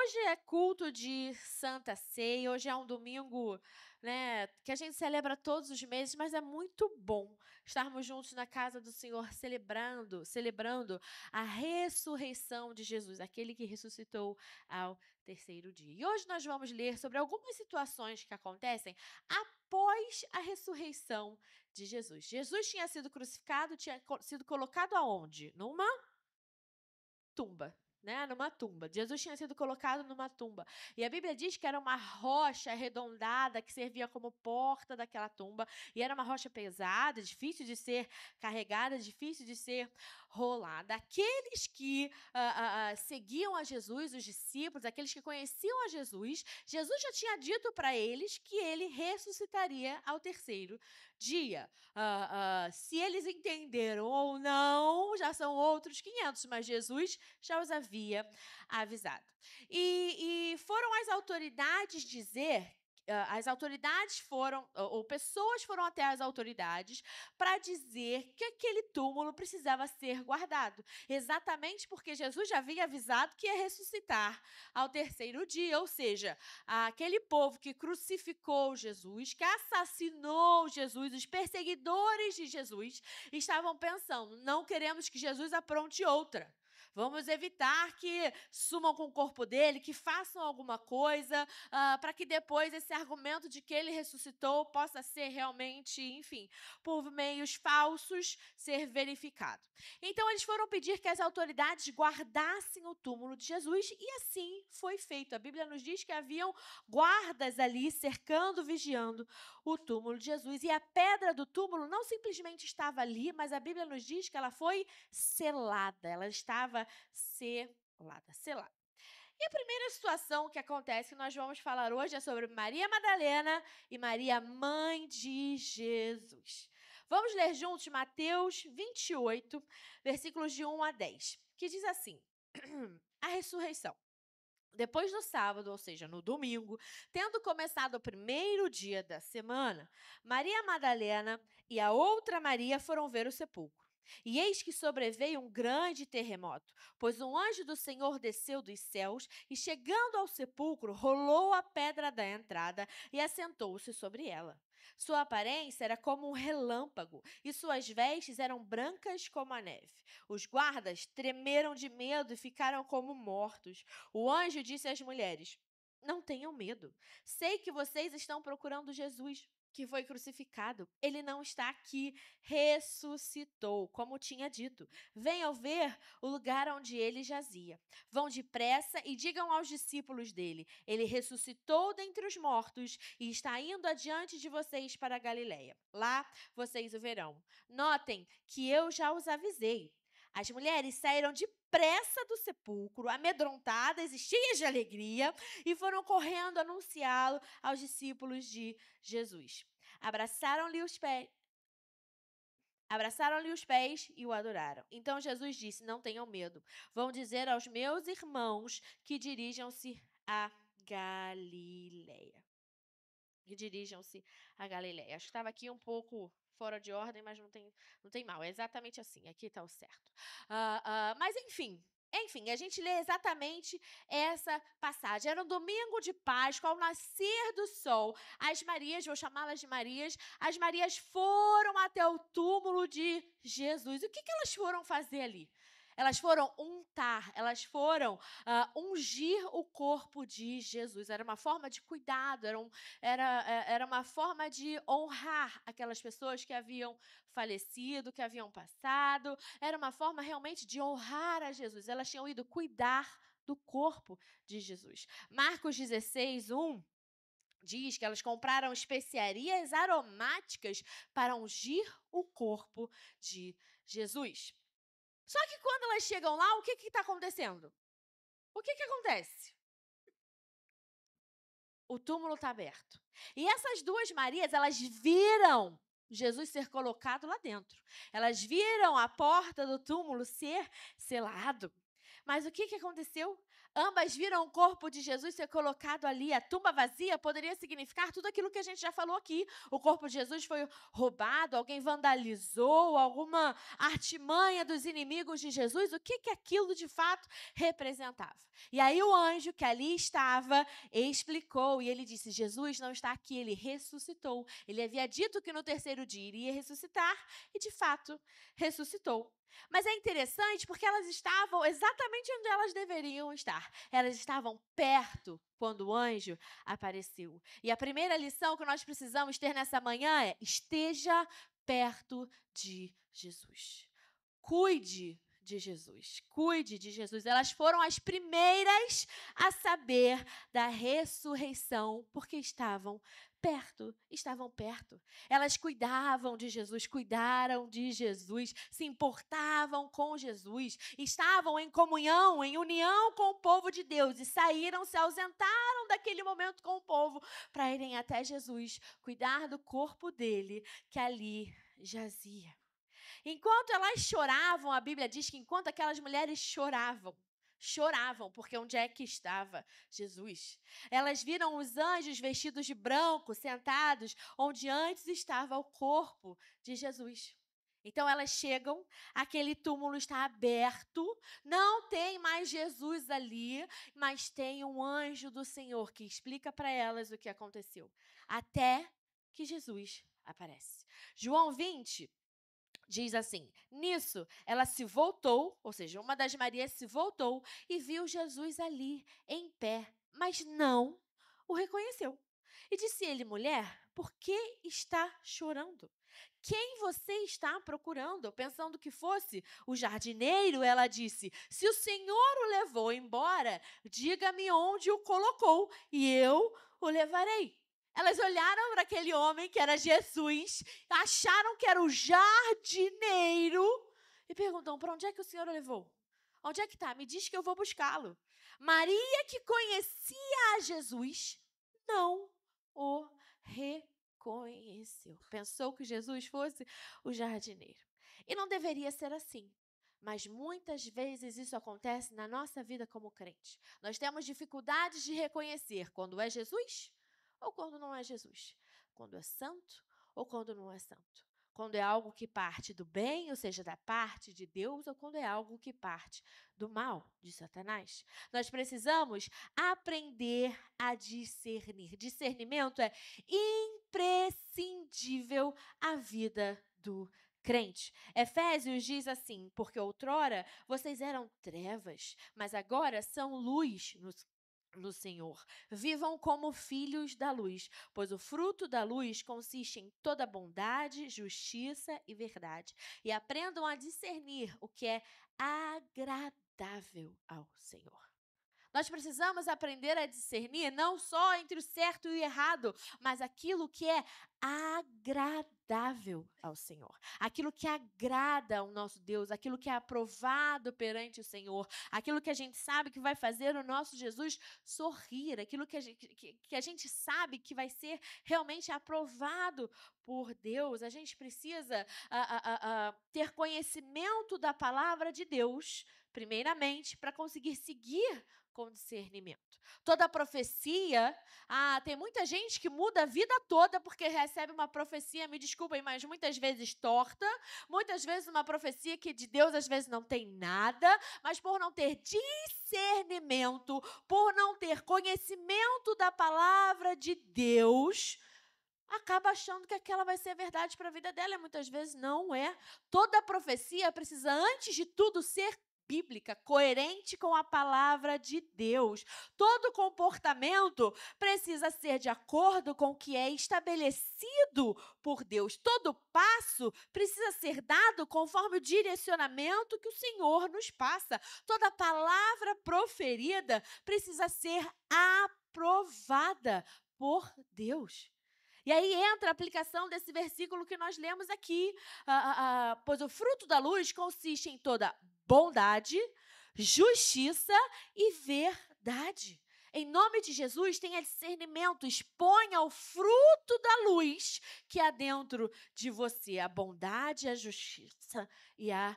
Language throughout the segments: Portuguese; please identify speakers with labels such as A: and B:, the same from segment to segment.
A: Hoje é culto de Santa Ceia, hoje é um domingo, né, que a gente celebra todos os meses, mas é muito bom estarmos juntos na casa do Senhor celebrando a ressurreição de Jesus, aquele que ressuscitou ao terceiro dia. E hoje nós vamos ler sobre algumas situações que acontecem após a ressurreição de Jesus. Jesus tinha sido crucificado, tinha sido colocado aonde? Numa tumba, né? Numa tumba. Jesus tinha sido colocado numa tumba. E a Bíblia diz que era uma rocha arredondada que servia como porta daquela tumba. E era uma rocha pesada, difícil de ser carregada, difícil de ser rolada. Aqueles que seguiam a Jesus, os discípulos, aqueles que conheciam a Jesus, Jesus já tinha dito para eles que ele ressuscitaria ao terceiro dia. Se eles entenderam ou não, já são outros 500, mas Jesus já os havia avisado. E foram as autoridades dizer. As autoridades foram, ou pessoas foram até as autoridades para dizer que aquele túmulo precisava ser guardado. Exatamente porque Jesus já havia avisado que ia ressuscitar ao terceiro dia. Ou seja, aquele povo que crucificou Jesus, que assassinou Jesus, os perseguidores de Jesus, estavam pensando: não queremos que Jesus apronte outra. Vamos evitar que sumam com o corpo dele, que façam alguma coisa, para que depois esse argumento de que ele ressuscitou possa ser realmente, enfim, por meios falsos, ser verificado. Então, eles foram pedir que as autoridades guardassem o túmulo de Jesus e assim foi feito. A Bíblia nos diz que haviam guardas ali cercando, vigiando o túmulo de Jesus. E a pedra do túmulo não simplesmente estava ali, mas a Bíblia nos diz que ela foi selada. Ela estava selada. E a primeira situação que acontece, que nós vamos falar hoje, é sobre Maria Madalena e Maria, mãe de Jesus. Vamos ler juntos Mateus 28, versículos de 1 a 10, que diz assim: a ressurreição. Depois do sábado, ou seja, no domingo, tendo começado o primeiro dia da semana, Maria Madalena e a outra Maria foram ver o sepulcro. E eis que sobreveio um grande terremoto, pois um anjo do Senhor desceu dos céus e, chegando ao sepulcro, rolou a pedra da entrada e assentou-se sobre ela. Sua aparência era como um relâmpago e suas vestes eram brancas como a neve. Os guardas tremeram de medo e ficaram como mortos. O anjo disse às mulheres: não tenham medo. Sei que vocês estão procurando Jesus, que foi crucificado. Ele não está aqui, ressuscitou, como tinha dito. Venham ver o lugar onde ele jazia. Vão depressa e digam aos discípulos dele: ele ressuscitou dentre os mortos e está indo adiante de vocês para a Galileia. Lá vocês o verão. Notem que eu já os avisei. As mulheres saíram depressa do sepulcro, amedrontadas e cheias de alegria, e foram correndo anunciá-lo aos discípulos de Jesus. Abraçaram-lhe os pés e o adoraram. Então Jesus disse: não tenham medo. Vão dizer aos meus irmãos que dirijam-se a Galileia. Acho que estava aqui um pouco fora de ordem, mas não tem mal. É exatamente assim. Aqui está o certo. Mas enfim, a gente lê exatamente essa passagem. Era um domingo de Páscoa, ao nascer do sol. As Marias, vou chamá-las de Marias, as Marias foram até o túmulo de Jesus. O que elas foram fazer ali? Elas foram untar, elas foram ungir o corpo de Jesus. Era uma forma de cuidado, era uma forma de honrar aquelas pessoas que haviam falecido, que haviam passado. Era uma forma realmente de honrar a Jesus. Elas tinham ido cuidar do corpo de Jesus. Marcos 16, 1 diz que elas compraram especiarias aromáticas para ungir o corpo de Jesus. Só que quando elas chegam lá, o que está acontecendo? O que acontece? O túmulo está aberto. E essas duas Marias, elas viram Jesus ser colocado lá dentro. Elas viram a porta do túmulo ser selado. Mas o que aconteceu? Ambas viram o corpo de Jesus ser colocado ali. A tumba vazia poderia significar tudo aquilo que a gente já falou aqui. O corpo de Jesus foi roubado, alguém vandalizou, alguma artimanha dos inimigos de Jesus. O que aquilo de fato representava? E aí o anjo que ali estava explicou e ele disse: Jesus não está aqui, ele ressuscitou. Ele havia dito que no terceiro dia iria ressuscitar e de fato ressuscitou. Mas é interessante porque elas estavam exatamente onde elas deveriam estar. Elas estavam perto quando o anjo apareceu. E a primeira lição que nós precisamos ter nessa manhã é: esteja perto de Jesus. Cuide de Jesus. Cuide de Jesus. Elas foram as primeiras a saber da ressurreição porque estavam perto. Elas cuidavam de Jesus, cuidaram de Jesus, se importavam com Jesus, estavam em comunhão, em união com o povo de Deus e saíram, se ausentaram daquele momento com o povo para irem até Jesus, cuidar do corpo dele que ali jazia. Enquanto elas choravam, a Bíblia diz que enquanto aquelas mulheres choravam, porque onde é que estava Jesus? Elas viram os anjos vestidos de branco, sentados, onde antes estava o corpo de Jesus. Então elas chegam, aquele túmulo está aberto, não tem mais Jesus ali, mas tem um anjo do Senhor que explica para elas o que aconteceu, até que Jesus aparece. João 20 diz assim: nisso, ela se voltou, ou seja, uma das Marias se voltou e viu Jesus ali, em pé, mas não o reconheceu. E disse ele: mulher, por que está chorando? Quem você está procurando? Pensando que fosse o jardineiro, ela disse: se o Senhor o levou embora, diga-me onde o colocou e eu o levarei. Elas olharam para aquele homem que era Jesus, acharam que era o jardineiro e perguntam: para onde é que o Senhor o levou? Onde é que está? Me diz que eu vou buscá-lo. Maria, que conhecia a Jesus, não o reconheceu. Pensou que Jesus fosse o jardineiro. E não deveria ser assim. Mas muitas vezes isso acontece na nossa vida como crente. Nós temos dificuldades de reconhecer quando é Jesus ou quando não é Jesus. Quando é santo ou quando não é santo. Quando é algo que parte do bem, ou seja, da parte de Deus, ou quando é algo que parte do mal, de Satanás. Nós precisamos aprender a discernir. Discernimento é imprescindível à vida do crente. Efésios diz assim: porque outrora vocês eram trevas, mas agora são luz no Senhor. Vivam como filhos da luz, pois o fruto da luz consiste em toda bondade, justiça e verdade. E aprendam a discernir o que é agradável ao Senhor. Nós precisamos aprender a discernir não só entre o certo e o errado, mas aquilo que é agradável ao Senhor. Aquilo que agrada ao nosso Deus, aquilo que é aprovado perante o Senhor, aquilo que a gente sabe que vai fazer o nosso Jesus sorrir, aquilo que a gente sabe que vai ser realmente aprovado por Deus. A gente precisa ter conhecimento da palavra de Deus, primeiramente, para conseguir seguir com discernimento. Toda profecia, tem muita gente que muda a vida toda porque recebe uma profecia, me desculpem, mas muitas vezes torta, muitas vezes uma profecia que de Deus às vezes não tem nada, mas por não ter discernimento, por não ter conhecimento da palavra de Deus, acaba achando que aquela vai ser verdade para a vida dela, e muitas vezes não é. Toda profecia precisa, antes de tudo, ser bíblica, coerente com a palavra de Deus. Todo comportamento precisa ser de acordo com o que é estabelecido por Deus. Todo passo precisa ser dado conforme o direcionamento que o Senhor nos passa. Toda palavra proferida precisa ser aprovada por Deus. E aí entra a aplicação desse versículo que nós lemos aqui. Pois o fruto da luz consiste em toda bondade, justiça e verdade. Em nome de Jesus, tenha discernimento, exponha o fruto da luz que há dentro de você. A bondade, a justiça e a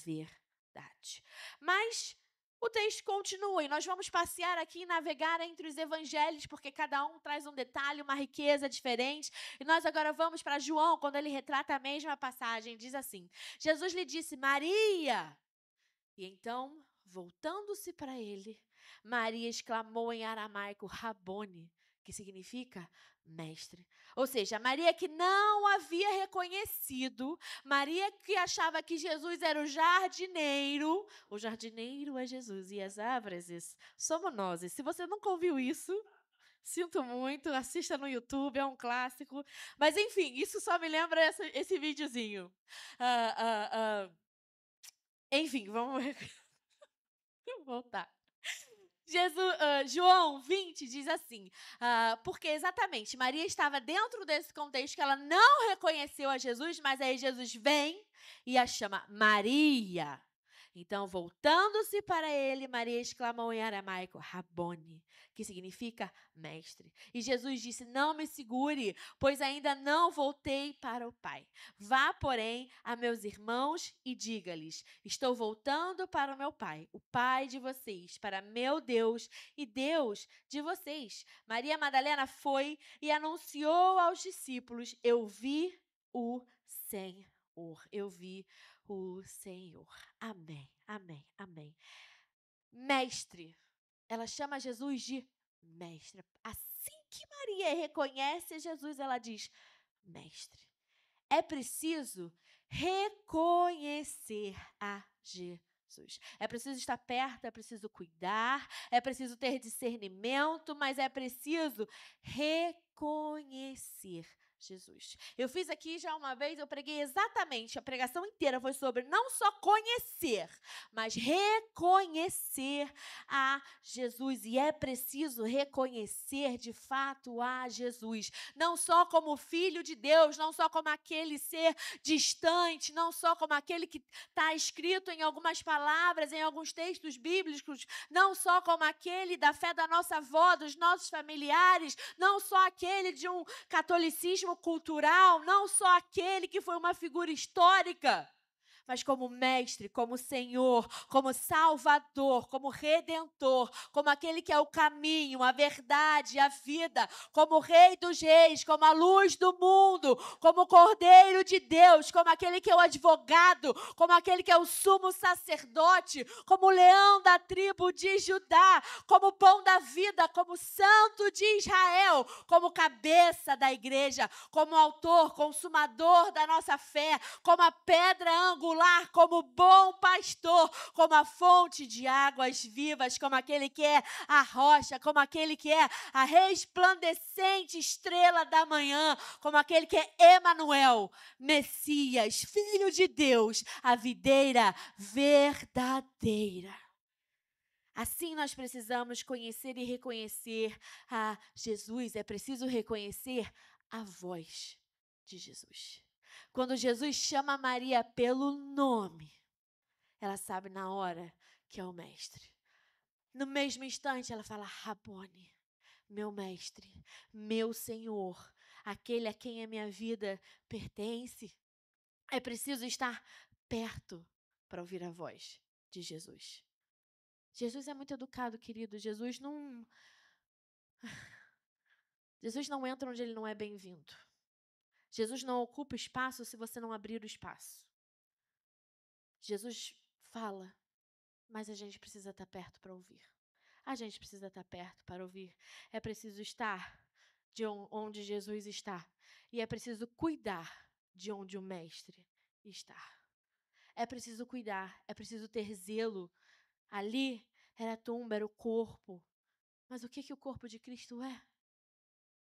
A: verdade. Mas O texto continua e nós vamos passear aqui e navegar entre os evangelhos, porque cada um traz um detalhe, uma riqueza diferente. E nós agora vamos para João, quando ele retrata a mesma passagem. Diz assim: Jesus lhe disse, Maria. E então, voltando-se para ele, Maria exclamou em aramaico, Rabone, que significa mestre. Ou seja, Maria que não havia reconhecido, Maria que achava que Jesus era o jardineiro é Jesus e as árvores somos nós. E se você nunca ouviu isso, sinto muito, assista no YouTube, é um clássico. Mas enfim, isso só me lembra esse videozinho. Enfim, vamos voltar. João 20 diz assim, porque exatamente Maria estava dentro desse contexto que ela não reconheceu a Jesus, mas aí Jesus vem e a chama Maria. Então, voltando-se para ele, Maria exclamou em aramaico, Rabone, que significa mestre. E Jesus disse, não me segure, pois ainda não voltei para o Pai. Vá, porém, a meus irmãos e diga-lhes, estou voltando para o meu Pai, o Pai de vocês, para meu Deus e Deus de vocês. Maria Madalena foi e anunciou aos discípulos, eu vi o Senhor. Eu vi o Senhor. Amém, amém, amém. Mestre. Ela chama Jesus de mestre. Assim que Maria reconhece Jesus, ela diz, mestre. É preciso reconhecer a Jesus. É preciso estar perto, é preciso cuidar, é preciso ter discernimento, mas é preciso reconhecer Jesus. Eu fiz aqui já uma vez, eu preguei exatamente, a pregação inteira foi sobre não só conhecer, mas reconhecer a Jesus. E é preciso reconhecer de fato a Jesus. Não só como Filho de Deus, não só como aquele ser distante, não só como aquele que está escrito em algumas palavras, em alguns textos bíblicos, não só como aquele da fé da nossa avó, dos nossos familiares, não só aquele de um catolicismo cultural, não só aquele que foi uma figura histórica, mas como mestre, como Senhor, como Salvador, como Redentor, como aquele que é o caminho, a verdade, a vida, como Rei dos Reis, como a luz do mundo, como Cordeiro de Deus, como aquele que é o advogado, como aquele que é o sumo sacerdote, como o leão da tribo de Judá, como o pão da vida, como Santo de Israel, como cabeça da igreja, como autor, consumador da nossa fé, como a pedra angular, como bom pastor, como a fonte de águas vivas, como aquele que é a rocha, como aquele que é a resplandecente estrela da manhã, como aquele que é Emanuel, Messias, Filho de Deus, a videira verdadeira. Assim nós precisamos conhecer e reconhecer a Jesus, é preciso reconhecer a voz de Jesus. Quando Jesus chama Maria pelo nome, ela sabe na hora que é o mestre. No mesmo instante, ela fala, Rabone, meu mestre, meu Senhor, aquele a quem a minha vida pertence. É preciso estar perto para ouvir a voz de Jesus. Jesus é muito educado, querido. Jesus não entra onde ele não é bem-vindo. Jesus não ocupa espaço se você não abrir o espaço. Jesus fala, mas a gente precisa estar perto para ouvir. A gente precisa estar perto para ouvir. É preciso estar de onde Jesus está. E é preciso cuidar de onde o Mestre está. É preciso cuidar, é preciso ter zelo. Ali era a tumba, era o corpo. Mas o que o corpo de Cristo é?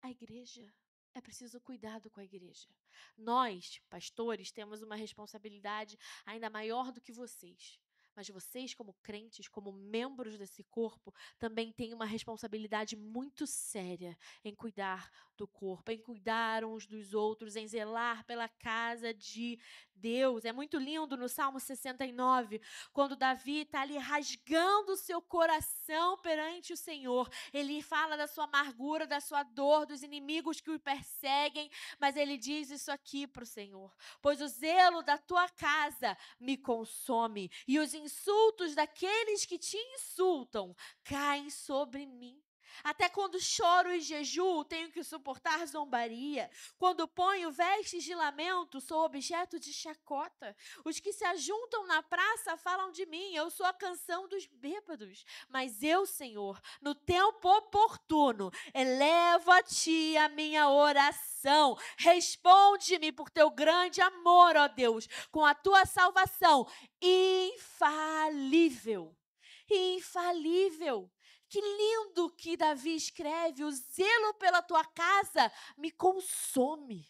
A: A igreja. É preciso cuidado com a igreja. Nós, pastores, temos uma responsabilidade ainda maior do que vocês. Mas vocês, como crentes, como membros desse corpo, também têm uma responsabilidade muito séria em cuidar do corpo, em cuidar uns dos outros, em zelar pela casa de Deus. É muito lindo no Salmo 69, quando Davi está ali rasgando o seu coração perante o Senhor. Ele fala da sua amargura, da sua dor, dos inimigos que o perseguem, mas ele diz isso aqui para o Senhor. Pois o zelo da tua casa me consome e os insultos daqueles que te insultam caem sobre mim. Até quando choro e jejuo, tenho que suportar zombaria. Quando ponho vestes de lamento, sou objeto de chacota. Os que se ajuntam na praça falam de mim, eu sou a canção dos bêbados. Mas eu, Senhor, no tempo oportuno, elevo a Ti a minha oração. Responde-me por Teu grande amor, ó Deus, com a Tua salvação infalível. Infalível. Que lindo que Davi escreve, o zelo pela tua casa me consome,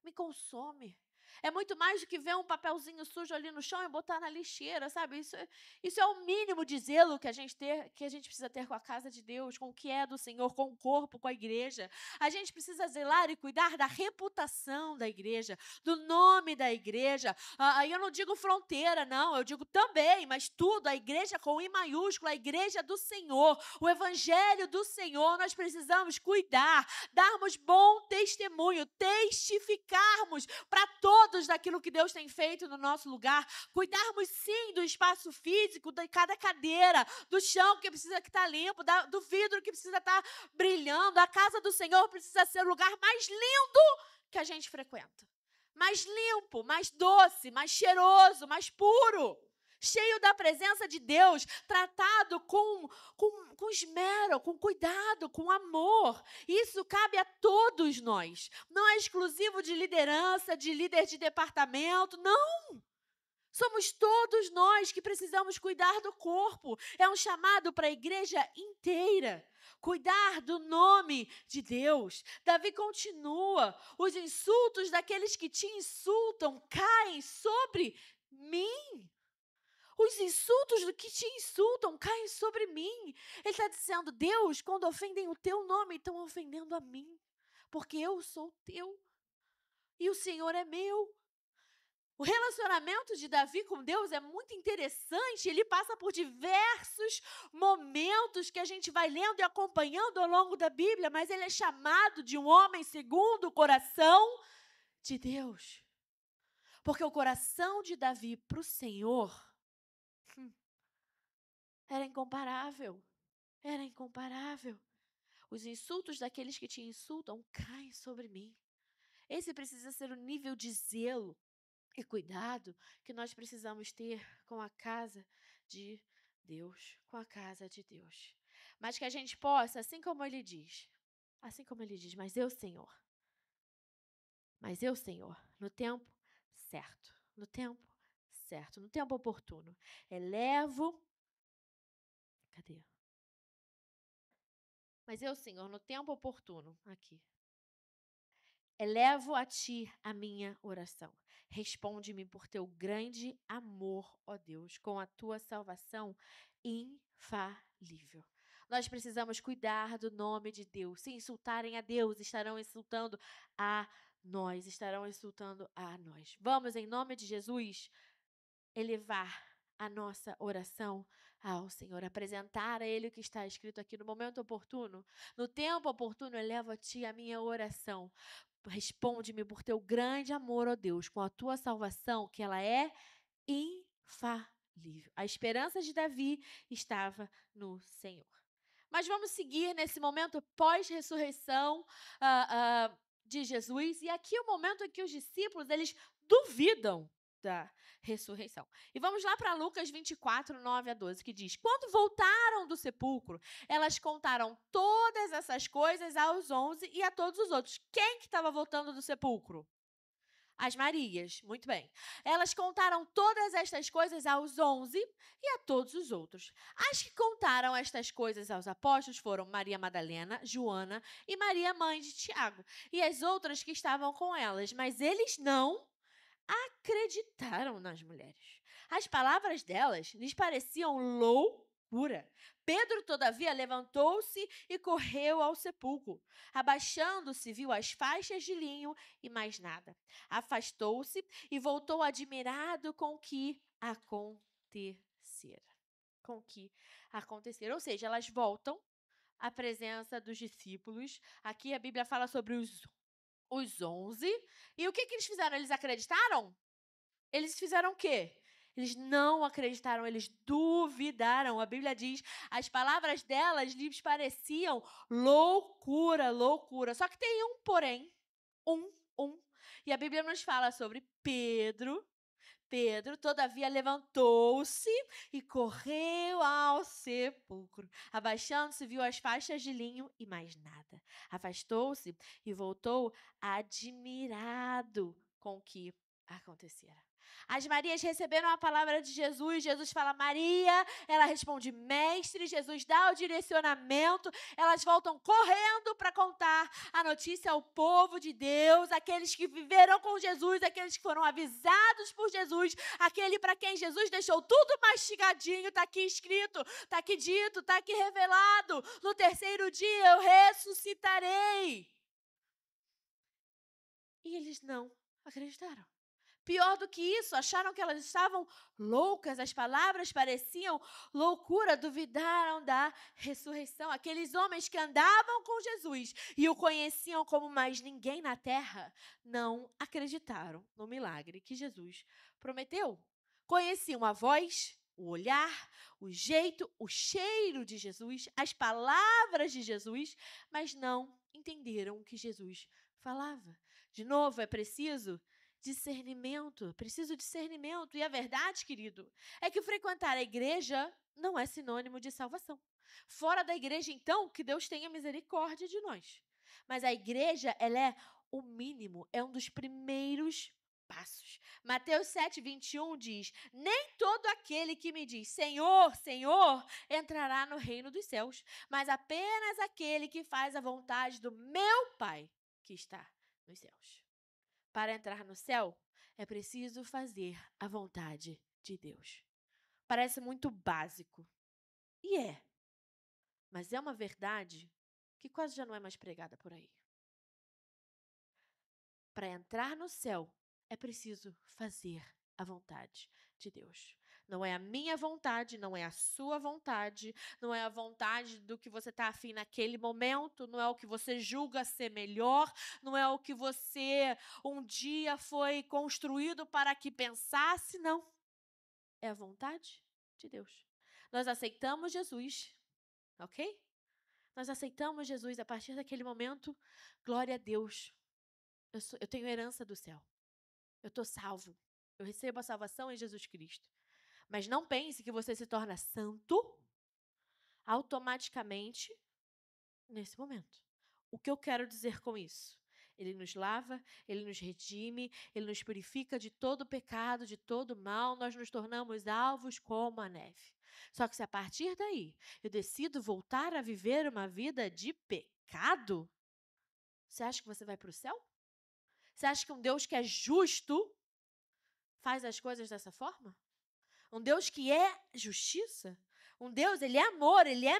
A: me consome. É muito mais do que ver um papelzinho sujo ali no chão e botar na lixeira, sabe? Isso é o mínimo de zelo que a gente precisa ter com a casa de Deus, com o que é do Senhor, com o corpo, com a igreja. A gente precisa zelar e cuidar da reputação da igreja, do nome da igreja. Aí eu não digo fronteira, não, eu digo também, mas tudo, a igreja com I maiúsculo, a igreja do Senhor, o evangelho do Senhor, nós precisamos cuidar, darmos bom testemunho, testificarmos para todos daquilo que Deus tem feito no nosso lugar, cuidarmos sim do espaço físico, de cada cadeira, do chão que precisa estar limpo, do vidro que precisa estar brilhando. A casa do Senhor precisa ser o lugar mais lindo que a gente frequenta. Mais limpo, mais doce, mais cheiroso, mais puro. Cheio da presença de Deus, tratado com esmero, com cuidado, com amor. Isso cabe a todos nós. Não é exclusivo de liderança, de líder de departamento, não. Somos todos nós que precisamos cuidar do corpo. É um chamado para a igreja inteira. Cuidar do nome de Deus. Davi continua: os insultos daqueles que te insultam caem sobre mim. Os insultos do que te insultam caem sobre mim. Ele está dizendo: Deus, quando ofendem o teu nome, estão ofendendo a mim. Porque eu sou teu. E o Senhor é meu. O relacionamento de Davi com Deus é muito interessante. Ele passa por diversos momentos que a gente vai lendo e acompanhando ao longo da Bíblia. Mas ele é chamado de um homem segundo o coração de Deus. Porque o coração de Davi para o Senhor era incomparável. Era incomparável. Os insultos daqueles que te insultam caem sobre mim. Esse precisa ser o nível de zelo e cuidado que nós precisamos ter com a casa de Deus. Com a casa de Deus. Mas que a gente possa, assim como ele diz, mas eu, Senhor, no tempo certo, no tempo oportuno, elevo. Cadê? Mas eu, Senhor, no tempo oportuno, aqui, elevo a Ti a minha oração. Responde-me por Teu grande amor, ó Deus, com a Tua salvação infalível. Nós precisamos cuidar do nome de Deus. Se insultarem a Deus, estarão insultando a nós. Vamos, em nome de Jesus, elevar a nossa oração ao Senhor, apresentar a Ele o que está escrito aqui no momento oportuno. No tempo oportuno, elevo a Ti a minha oração. Responde-me por Teu grande amor, ó Deus, com a Tua salvação, que ela é infalível. A esperança de Davi estava no Senhor. Mas vamos seguir nesse momento pós-ressurreição de Jesus. E aqui é o momento em que os discípulos, eles duvidam da ressurreição. E vamos lá para Lucas 24, 9 a 12, que diz: quando voltaram do sepulcro, elas contaram todas essas coisas aos 11 e a todos os outros. Quem que estava voltando do sepulcro? As Marias, muito bem. Elas contaram todas estas coisas aos 11 e a todos os outros. As que contaram estas coisas aos apóstolos foram Maria Madalena, Joana e Maria, mãe de Tiago, e as outras que estavam com elas, mas eles não acreditaram nas mulheres. As palavras delas lhes pareciam loucura. Pedro, todavia, levantou-se e correu ao sepulcro. Abaixando-se, viu as faixas de linho e mais nada. Afastou-se e voltou admirado com o que acontecera. Ou seja, elas voltam à presença dos discípulos. Aqui a Bíblia fala sobre os 11. E o que eles fizeram? Eles acreditaram? Eles fizeram o quê? Eles não acreditaram, eles duvidaram. A Bíblia diz, as palavras delas lhes pareciam loucura, loucura. Só que tem um porém, um. E a Bíblia nos fala sobre Pedro. Pedro, todavia, levantou-se e correu ao sepulcro. Abaixando-se, viu as faixas de linho e mais nada. Afastou-se e voltou admirado com o que acontecera. As Marias receberam a palavra de Jesus. Jesus fala, Maria. Ela responde, mestre. Jesus dá o direcionamento. Elas voltam correndo para contar a notícia ao povo de Deus, aqueles que viveram com Jesus, aqueles que foram avisados por Jesus, aquele para quem Jesus deixou tudo mastigadinho. Está aqui escrito, está aqui dito, está aqui revelado. No terceiro dia eu ressuscitarei. E eles não acreditaram. Pior do que isso, acharam que elas estavam loucas, as palavras pareciam loucura, duvidaram da ressurreição. Aqueles homens que andavam com Jesus e o conheciam como mais ninguém na terra, não acreditaram no milagre que Jesus prometeu. Conheciam a voz, o olhar, o jeito, o cheiro de Jesus, as palavras de Jesus, mas não entenderam o que Jesus falava. De novo, é preciso discernimento, preciso discernimento. E a verdade, querido, é que frequentar a igreja não é sinônimo de salvação. Fora da igreja, então, que Deus tenha misericórdia de nós. Mas a igreja, ela é o mínimo, é um dos primeiros passos. Mateus 7:21 diz, nem todo aquele que me diz, Senhor, Senhor, entrará no reino dos céus, mas apenas aquele que faz a vontade do meu Pai que está nos céus. Para entrar no céu, é preciso fazer a vontade de Deus. Parece muito básico. E é. Mas é uma verdade que quase já não é mais pregada por aí. Para entrar no céu, é preciso fazer a vontade de Deus. Não é a minha vontade, não é a sua vontade, não é a vontade do que você está afim naquele momento, não é o que você julga ser melhor, não é o que você um dia foi construído para que pensasse, não. É a vontade de Deus. Nós aceitamos Jesus, ok? Nós aceitamos Jesus a partir daquele momento, glória a Deus. Eu tenho herança do céu. Eu estou salvo. Eu recebo a salvação em Jesus Cristo. Mas não pense que você se torna santo automaticamente nesse momento. O que eu quero dizer com isso? Ele nos lava, ele nos redime, ele nos purifica de todo pecado, de todo mal. Nós nos tornamos alvos como a neve. Só que se a partir daí eu decido voltar a viver uma vida de pecado, você acha que você vai para o céu? Você acha que um Deus que é justo faz as coisas dessa forma? Um Deus que é justiça? Um Deus, ele é amor, ele é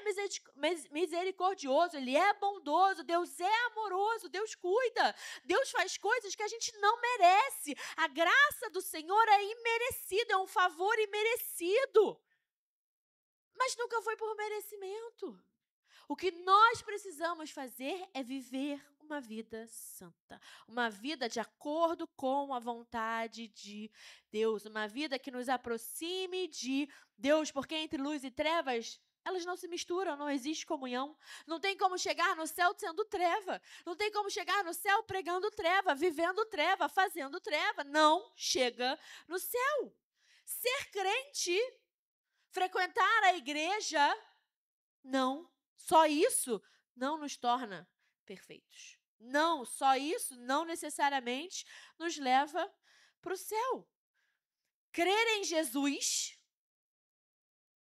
A: misericordioso, ele é bondoso, Deus é amoroso, Deus cuida, Deus faz coisas que a gente não merece. A graça do Senhor é imerecida, é um favor imerecido. Mas nunca foi por merecimento. O que nós precisamos fazer é viver uma vida santa, uma vida de acordo com a vontade de Deus, uma vida que nos aproxime de Deus, porque entre luz e trevas, elas não se misturam, não existe comunhão. Não tem como chegar no céu sendo treva, não tem como chegar no céu pregando treva, vivendo treva, fazendo treva, não chega no céu. Ser crente, frequentar a igreja, não. Só isso não nos torna perfeitos. Não, só isso não necessariamente nos leva para o céu. Crer em Jesus,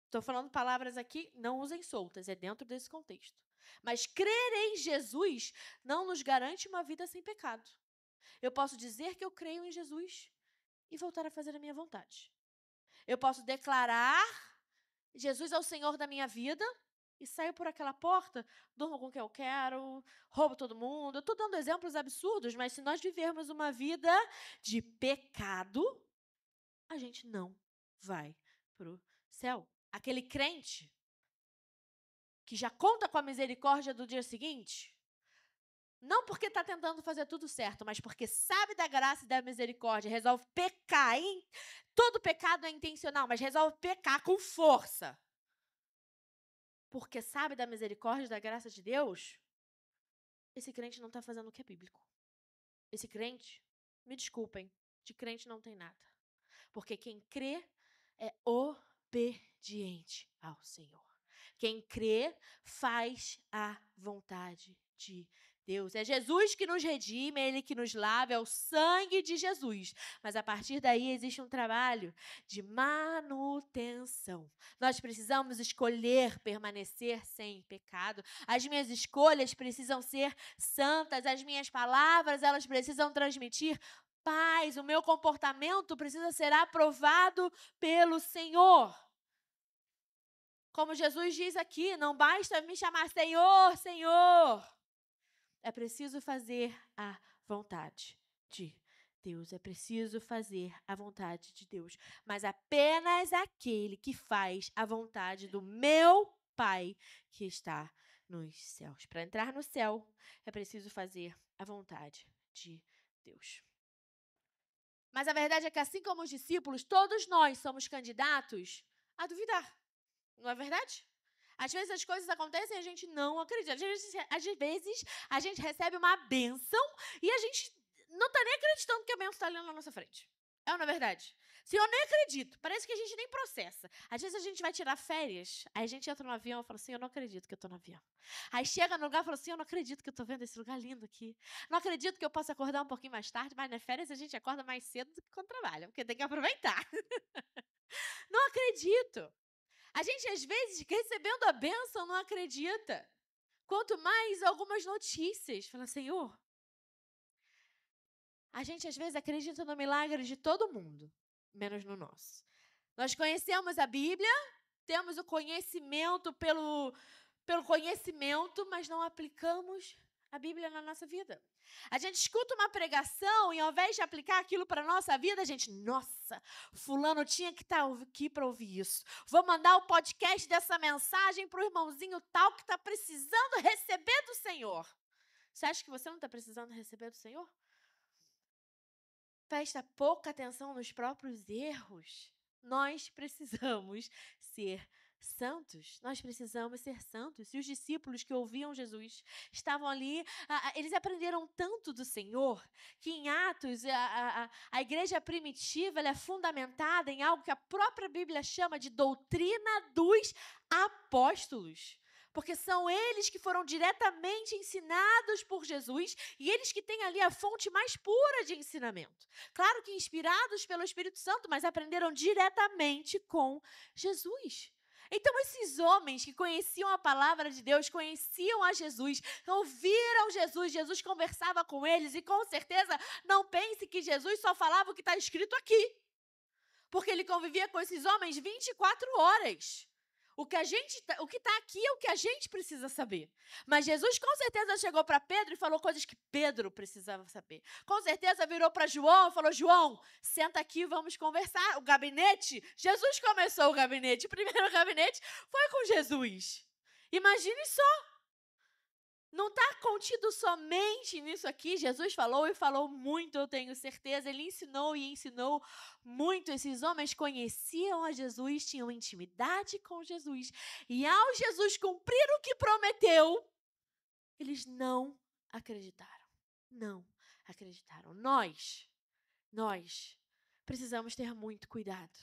A: estou falando palavras aqui, não usem soltas, é dentro desse contexto. Mas crer em Jesus não nos garante uma vida sem pecado. Eu posso dizer que eu creio em Jesus e voltar a fazer a minha vontade. Eu posso declarar Jesus é o Senhor da minha vida e saio por aquela porta, durmo com quem eu quero, roubo todo mundo. Eu estou dando exemplos absurdos, mas se nós vivermos uma vida de pecado, a gente não vai para o céu. Aquele crente que já conta com a misericórdia do dia seguinte, Não porque está tentando fazer tudo certo, mas porque sabe da graça e da misericórdia, resolve pecar. Todo pecado é intencional, mas resolve pecar com força. Porque sabe da misericórdia e da graça de Deus, esse crente não está fazendo o que é bíblico. Esse crente, me desculpem, de crente não tem nada. Porque quem crê é obediente ao Senhor. Quem crê faz a vontade de Deus. É Jesus que nos redime, é Ele que nos lava, é o sangue de Jesus. Mas a partir daí existe um trabalho de manutenção. Nós precisamos escolher permanecer sem pecado. As minhas escolhas precisam ser santas, as minhas palavras, elas precisam transmitir paz, o meu comportamento precisa ser aprovado pelo Senhor. Como Jesus diz aqui, não basta me chamar Senhor, Senhor. É preciso fazer a vontade de Deus. É preciso fazer a vontade de Deus. Mas apenas aquele que faz a vontade do meu Pai que está nos céus. Para entrar no céu, é preciso fazer a vontade de Deus. Mas a verdade é que, assim como os discípulos, todos nós somos candidatos a duvidar. Não é verdade? Às vezes as coisas acontecem e a gente não acredita. Às vezes a gente recebe uma bênção e a gente não está nem acreditando que a bênção está ali na nossa frente. É ou não é verdade? Se eu nem acredito, parece que a gente nem processa. Às vezes a gente vai tirar férias, aí a gente entra no avião e fala assim, eu não acredito que eu estou no avião. Aí chega no lugar e fala assim, eu não acredito que eu estou vendo esse lugar lindo aqui. Não acredito que eu possa acordar um pouquinho mais tarde, mas nas férias a gente acorda mais cedo do que quando trabalha, porque tem que aproveitar. Não acredito. A gente, às vezes, recebendo a bênção, não acredita. Quanto mais algumas notícias. Fala, Senhor, a gente, às vezes, acredita no milagre de todo mundo, menos no nosso. Nós conhecemos a Bíblia, temos o conhecimento pelo conhecimento, mas não aplicamos a Bíblia na nossa vida. A gente escuta uma pregação e, ao invés de aplicar aquilo para a nossa vida, a gente, nossa, fulano tinha que estar aqui para ouvir isso. Vou mandar o podcast dessa mensagem para o irmãozinho tal que está precisando receber do Senhor. Você acha que você não está precisando receber do Senhor? Presta pouca atenção nos próprios erros. Nós precisamos ser santos. Nós precisamos ser santos. E os discípulos que ouviam Jesus estavam ali, eles aprenderam tanto do Senhor, que em Atos, a igreja primitiva ela é fundamentada em algo que a própria Bíblia chama de doutrina dos apóstolos. Porque são eles que foram diretamente ensinados por Jesus e eles que têm ali a fonte mais pura de ensinamento. Claro que inspirados pelo Espírito Santo, mas aprenderam diretamente com Jesus. Então, esses homens que conheciam a palavra de Deus, conheciam a Jesus, ouviram Jesus, Jesus conversava com eles e com certeza não pense que Jesus só falava o que está escrito aqui. Porque ele convivia com esses homens 24 horas. O que está aqui é o que a gente precisa saber. Mas Jesus com certeza chegou para Pedro e falou coisas que Pedro precisava saber. Com certeza virou para João e falou, João, senta aqui e vamos conversar. O gabinete, Jesus começou o gabinete. O primeiro gabinete foi com Jesus. Imagine só. Não está contido somente nisso aqui. Jesus falou e falou muito, eu tenho certeza. Ele ensinou e ensinou muito. Esses homens conheciam a Jesus, tinham intimidade com Jesus. E ao Jesus cumprir o que prometeu, eles não acreditaram. Não acreditaram. Nós precisamos ter muito cuidado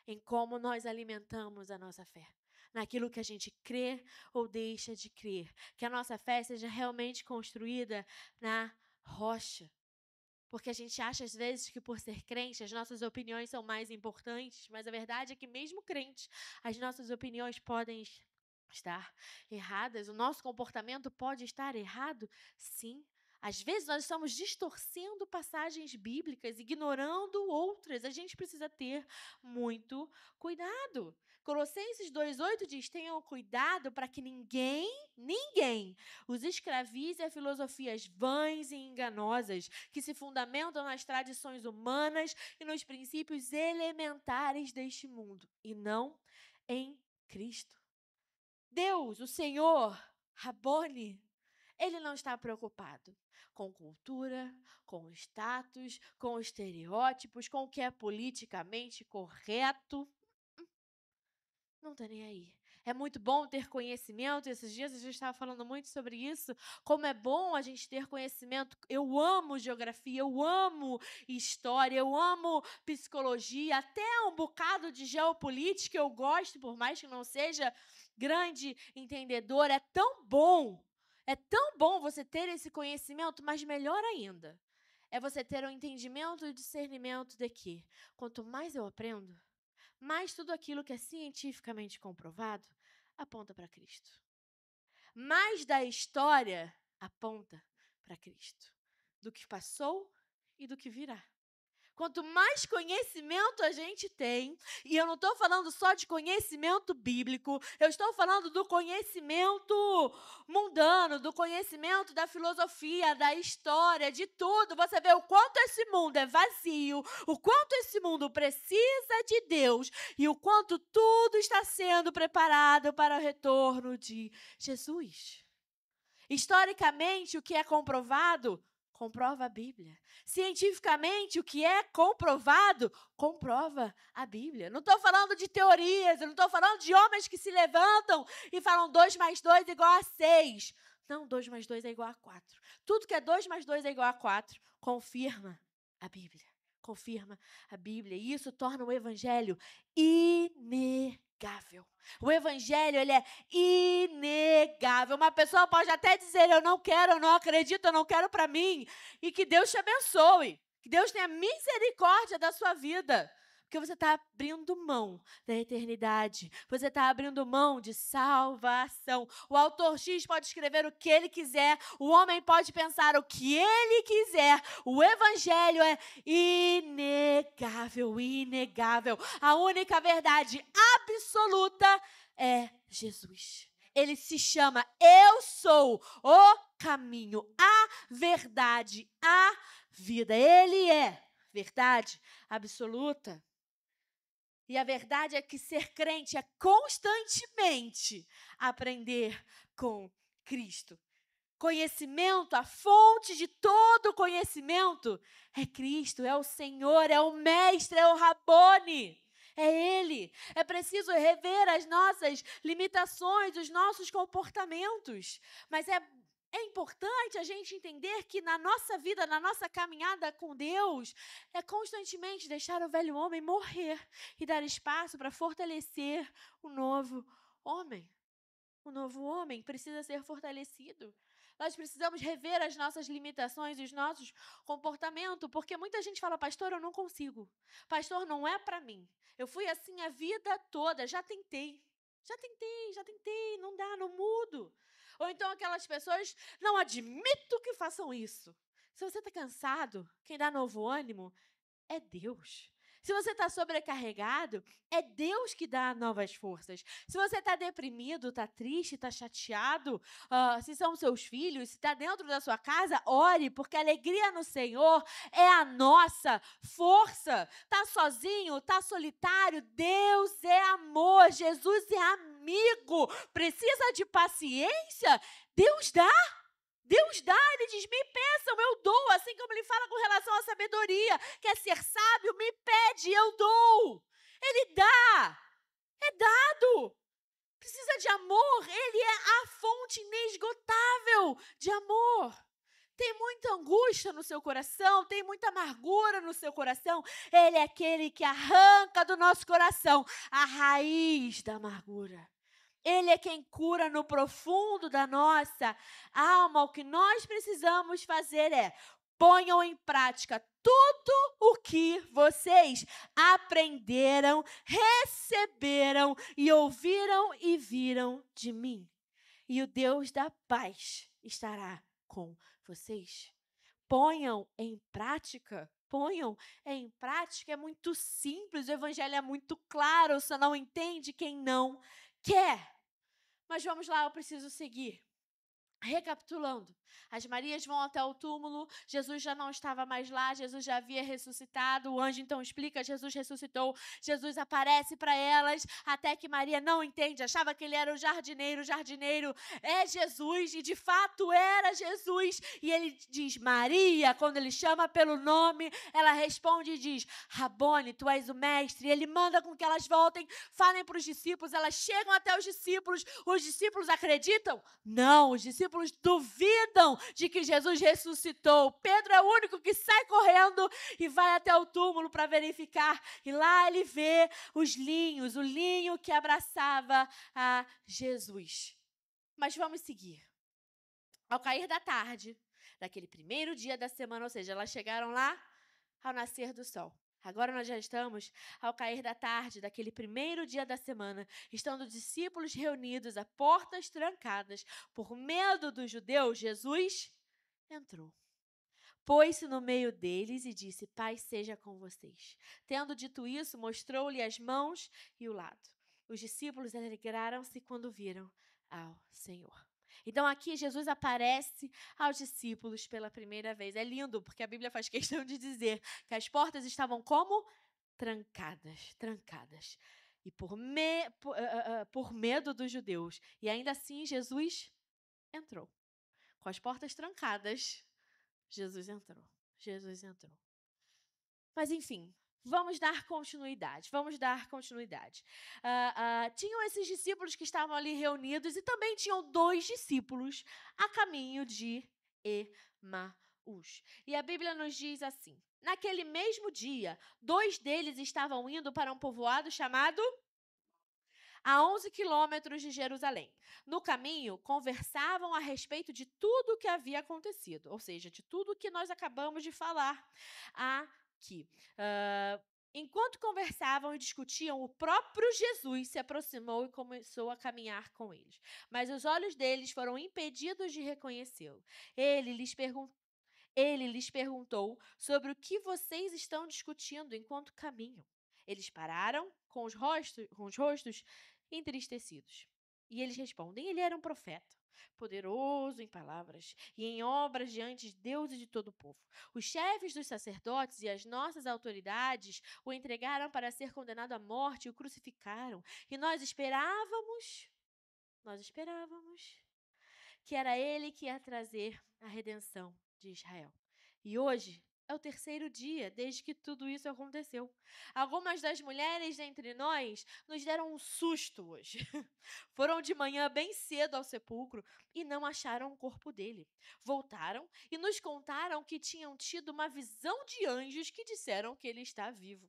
A: em como nós alimentamos a nossa fé. Naquilo que a gente crê ou deixa de crer. Que a nossa fé seja realmente construída na rocha. Porque a gente acha, às vezes, que por ser crente, as nossas opiniões são mais importantes. Mas a verdade é que, mesmo crente, as nossas opiniões podem estar erradas. O nosso comportamento pode estar errado, sim. Às vezes nós estamos distorcendo passagens bíblicas, ignorando outras. A gente precisa ter muito cuidado. Colossenses 2,8 diz, tenham cuidado para que ninguém os escravize a filosofias vãs e enganosas, que se fundamentam nas tradições humanas e nos princípios elementares deste mundo, e não em Cristo. Deus, o Senhor, Rabone, Ele não está preocupado com cultura, com status, com estereótipos, com o que é politicamente correto. Não está nem aí. É muito bom ter conhecimento. Esses dias a gente estava falando muito sobre isso. Como é bom a gente ter conhecimento. Eu amo geografia, eu amo história, eu amo psicologia, até um bocado de geopolítica eu gosto, por mais que não seja grande entendedor. É tão bom você ter esse conhecimento, mas melhor ainda, é você ter um entendimento e discernimento de que quanto mais eu aprendo, mas tudo aquilo que é cientificamente comprovado aponta para Cristo. Mais da história aponta para Cristo, do que passou e do que virá. Quanto mais conhecimento a gente tem, e eu não estou falando só de conhecimento bíblico, eu estou falando do conhecimento mundano, do conhecimento da filosofia, da história, de tudo. Você vê o quanto esse mundo é vazio, o quanto esse mundo precisa de Deus e o quanto tudo está sendo preparado para o retorno de Jesus. Historicamente, o que é comprovado comprova a Bíblia. Cientificamente, o que é comprovado, comprova a Bíblia. Não estou falando de teorias, eu não estou falando de homens que se levantam e falam 2 mais 2 igual a 6. Não, 2 mais 2 é igual a 4. Tudo que é 2 mais 2 é igual a 4, confirma a Bíblia. Confirma a Bíblia. E isso torna o Evangelho inegável. O Evangelho, ele é inegável. Uma pessoa pode até dizer, eu não quero, eu não acredito, eu não quero para mim. E que Deus te abençoe. Que Deus tenha misericórdia da sua vida. Porque você está abrindo mão da eternidade. Você está abrindo mão de salvação. O autor X pode escrever o que ele quiser. O homem pode pensar o que ele quiser. O Evangelho é inegável, inegável. A única verdade absoluta é Jesus. Ele se chama Eu Sou o Caminho, a Verdade, a Vida. Ele é verdade absoluta. E a verdade é que ser crente é constantemente aprender com Cristo. Conhecimento, a fonte de todo conhecimento é Cristo, é o Senhor, é o Mestre, é o Rabone. É Ele. É preciso rever as nossas limitações, os nossos comportamentos. Mas é importante a gente entender que na nossa vida, na nossa caminhada com Deus, é constantemente deixar o velho homem morrer e dar espaço para fortalecer o novo homem. O novo homem precisa ser fortalecido. Nós precisamos rever as nossas limitações, os nossos comportamentos, porque muita gente fala, pastor, eu não consigo. Pastor, não é para mim. Eu fui assim a vida toda, já tentei, não dá, não mudo. Ou então aquelas pessoas, não admito que façam isso. Se você está cansado, quem dá novo ânimo é Deus. Se você está sobrecarregado, é Deus que dá novas forças. Se você está deprimido, está triste, está chateado, se são seus filhos, se está dentro da sua casa, ore, porque a alegria no Senhor é a nossa força. Está sozinho, está solitário, Deus é amor, Jesus é amigo. Precisa de paciência? Deus dá. Deus dá, Ele diz, me peçam, eu dou, assim como Ele fala com relação à sabedoria, quer ser sábio, me pede, eu dou. Ele dá, é dado. Precisa de amor, Ele é a fonte inesgotável de amor. Tem muita angústia no seu coração, tem muita amargura no seu coração, Ele é aquele que arranca do nosso coração a raiz da amargura. Ele é quem cura no profundo da nossa alma. O que nós precisamos fazer é ponham em prática tudo o que vocês aprenderam, receberam e ouviram e viram de mim. E o Deus da paz estará com vocês. Ponham em prática. Ponham em prática. É muito simples, o evangelho é muito claro, só não entende quem não quer. Mas vamos lá, eu preciso seguir. Recapitulando, as Marias vão até o túmulo, Jesus já não estava mais lá, Jesus já havia ressuscitado, o anjo então explica, Jesus ressuscitou, Jesus aparece para elas, até que Maria não entende, achava que ele era o jardineiro é Jesus, e de fato era Jesus, e ele diz, Maria, quando ele chama pelo nome, ela responde e diz, Rabone, tu és o mestre, e ele manda com que elas voltem, falem para os discípulos, elas chegam até os discípulos acreditam? Não, os discípulos duvidam de que Jesus ressuscitou. Pedro é o único que sai correndo e vai até o túmulo para verificar. E lá ele vê os linhos, o linho que abraçava a Jesus. Mas vamos seguir. Ao cair da tarde, daquele primeiro dia da semana, ou seja, elas chegaram lá ao nascer do sol. Agora nós já estamos ao cair da tarde daquele primeiro dia da semana, estando discípulos reunidos a portas trancadas. Por medo dos judeus, Jesus entrou. Pôs-se no meio deles e disse, paz seja com vocês. Tendo dito isso, mostrou-lhe as mãos e o lado. Os discípulos alegraram-se quando viram ao Senhor. Então aqui Jesus aparece aos discípulos pela primeira vez. É lindo, porque a Bíblia faz questão de dizer que as portas estavam como? Trancadas. E por medo dos judeus. E ainda assim Jesus entrou. Com as portas trancadas, Jesus entrou. Mas enfim, vamos dar continuidade. Tinham esses discípulos que estavam ali reunidos e também tinham 2 discípulos a caminho de Emaús. E a Bíblia nos diz assim, naquele mesmo dia, 2 deles estavam indo para um povoado chamado a 11 quilômetros de Jerusalém. No caminho, conversavam a respeito de tudo o que havia acontecido, ou seja, de tudo o que nós acabamos de falar aqui. Enquanto conversavam e discutiam, o próprio Jesus se aproximou e começou a caminhar com eles. Mas os olhos deles foram impedidos de reconhecê-lo. Ele lhes perguntou sobre o que vocês estão discutindo enquanto caminham. Eles pararam com os rostos entristecidos. E eles respondem, ele era um profeta, poderoso em palavras e em obras diante de Deus e de todo o povo. Os chefes dos sacerdotes e as nossas autoridades o entregaram para ser condenado à morte e o crucificaram. E nós esperávamos que era ele que ia trazer a redenção de Israel. E hoje é o 3º dia desde que tudo isso aconteceu. Algumas das mulheres entre nós nos deram um susto hoje. Foram de manhã bem cedo ao sepulcro e não acharam o corpo dele. Voltaram e nos contaram que tinham tido uma visão de anjos que disseram que ele está vivo.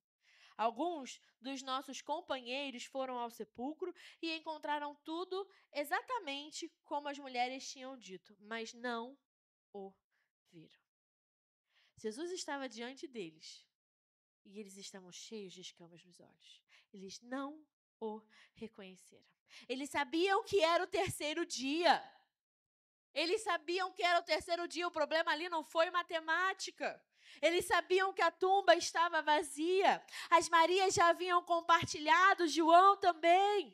A: Alguns dos nossos companheiros foram ao sepulcro e encontraram tudo exatamente como as mulheres tinham dito, mas não o viram. Jesus estava diante deles e eles estavam cheios de escamas nos olhos. Eles não o reconheceram. Eles sabiam que era o 3º dia. O problema ali não foi matemática. Eles sabiam que a tumba estava vazia. As Marias já haviam compartilhado, João também.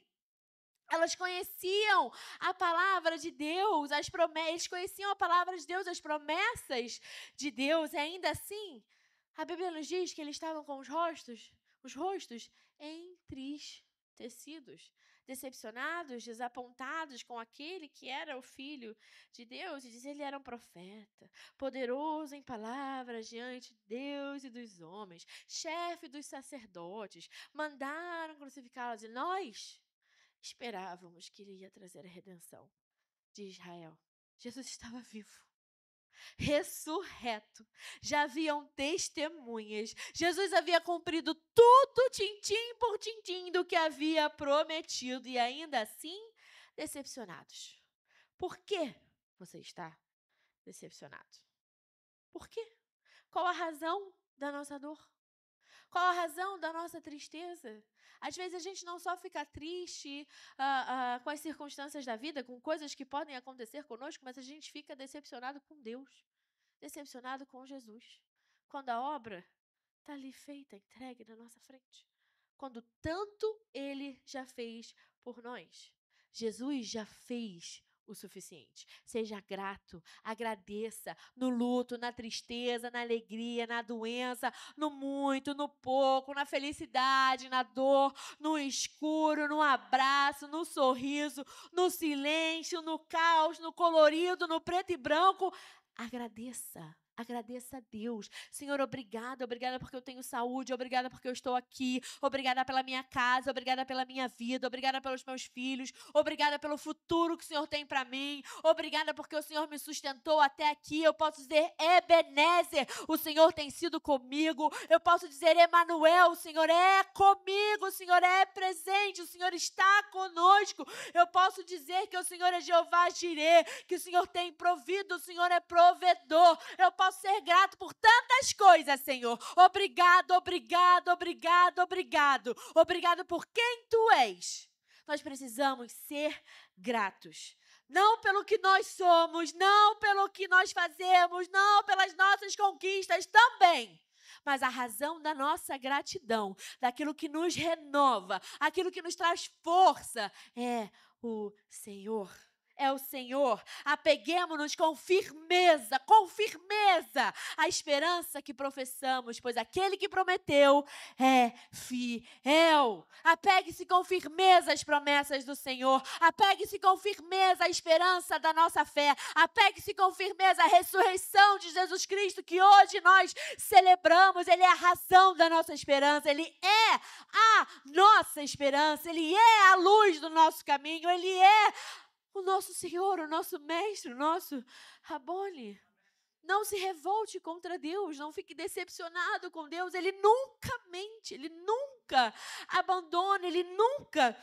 A: Elas conheciam a palavra de Deus, eles conheciam a palavra de Deus, as promessas de Deus. E ainda assim, a Bíblia nos diz que eles estavam com os rostos entristecidos, decepcionados, desapontados com aquele que era o Filho de Deus. E diz, ele era um profeta, poderoso em palavras diante de Deus e dos homens, chefe dos sacerdotes, mandaram crucificá-los. E nós esperávamos que ele ia trazer a redenção de Israel. Jesus estava vivo, ressurreto. Já haviam testemunhas. Jesus havia cumprido tudo, tintim por tintim, do que havia prometido. E ainda assim, decepcionados. Por que você está decepcionado? Por quê? Qual a razão da nossa dor? Qual a razão da nossa tristeza? Às vezes a gente não só fica triste com as circunstâncias da vida, com coisas que podem acontecer conosco, mas a gente fica decepcionado com Deus, decepcionado com Jesus. Quando a obra está ali feita, entregue na nossa frente. Quando tanto Ele já fez por nós. Jesus já fez o suficiente. Seja grato, agradeça no luto, na tristeza, na alegria, na doença, no muito, no pouco, na felicidade, na dor, no escuro, no abraço, no sorriso, no silêncio, no caos, no colorido, no preto e branco. Agradeça. Agradeça a Deus. Senhor, obrigada porque eu tenho saúde, obrigada porque eu estou aqui, obrigada pela minha casa, obrigada pela minha vida, obrigada pelos meus filhos, obrigada pelo futuro que o Senhor tem para mim, obrigada porque o Senhor me sustentou até aqui. Eu posso dizer, Ebenezer, o Senhor tem sido comigo. Eu posso dizer, Emanuel, o Senhor é comigo, o Senhor é presente, o Senhor está conosco. Eu posso dizer que o Senhor é Jeová Jirê, que o Senhor tem provido, o Senhor é provedor. Eu posso ser grato por tantas coisas, Senhor. Obrigado, obrigado, obrigado, obrigado. Obrigado por quem Tu és. Nós precisamos ser gratos. Não pelo que nós somos, não pelo que nós fazemos, não pelas nossas conquistas também. Mas a razão da nossa gratidão, daquilo que nos renova, aquilo que nos traz força, é o Senhor. É o Senhor. Apeguemo-nos com firmeza, a esperança que professamos, pois aquele que prometeu é fiel. Apegue-se com firmeza às promessas do Senhor. Apegue-se com firmeza à esperança da nossa fé. Apegue-se com firmeza à ressurreição de Jesus Cristo, que hoje nós celebramos. Ele é a razão da nossa esperança. Ele é a nossa esperança. Ele é a luz do nosso caminho. Ele é o nosso Senhor, o nosso Mestre, o nosso Rabone. Não se revolte contra Deus, não fique decepcionado com Deus. Ele nunca mente, Ele nunca abandona, Ele nunca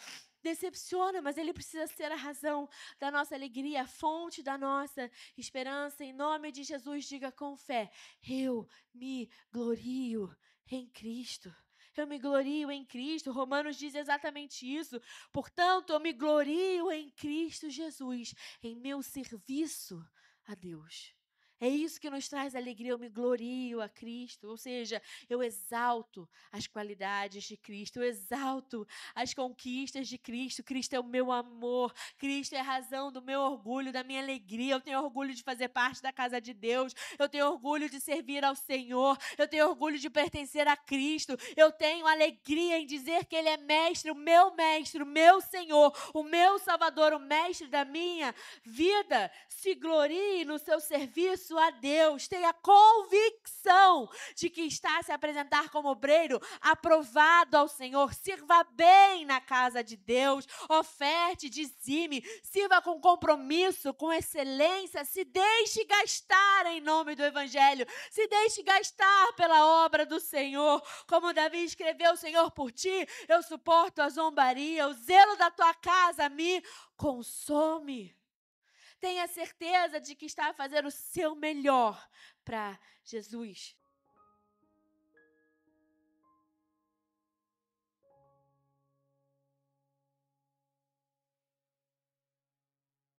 A: decepciona, mas Ele precisa ser a razão da nossa alegria, a fonte da nossa esperança. Em nome de Jesus, diga com fé, eu me glorio em Cristo. Eu me glorio em Cristo. Romanos diz exatamente isso. Portanto, eu me glorio em Cristo Jesus, em meu serviço a Deus. É isso que nos traz alegria. Eu me glorio a Cristo, ou seja, eu exalto as qualidades de Cristo, eu exalto as conquistas de Cristo. Cristo é o meu amor, Cristo é a razão do meu orgulho, da minha alegria. Eu tenho orgulho de fazer parte da casa de Deus, eu tenho orgulho de servir ao Senhor, eu tenho orgulho de pertencer a Cristo, eu tenho alegria em dizer que Ele é mestre, o meu Senhor, o meu Salvador, o mestre da minha vida. Se glorie no seu serviço a Deus, tenha convicção de que está a se apresentar como obreiro aprovado ao Senhor. Sirva bem na casa de Deus, oferte, dizime, sirva com compromisso, com excelência, se deixe gastar em nome do Evangelho, se deixe gastar pela obra do Senhor. Como Davi escreveu, Senhor, por ti eu suporto a zombaria, o zelo da tua casa me consome. Tenha certeza de que está a fazer o seu melhor para Jesus.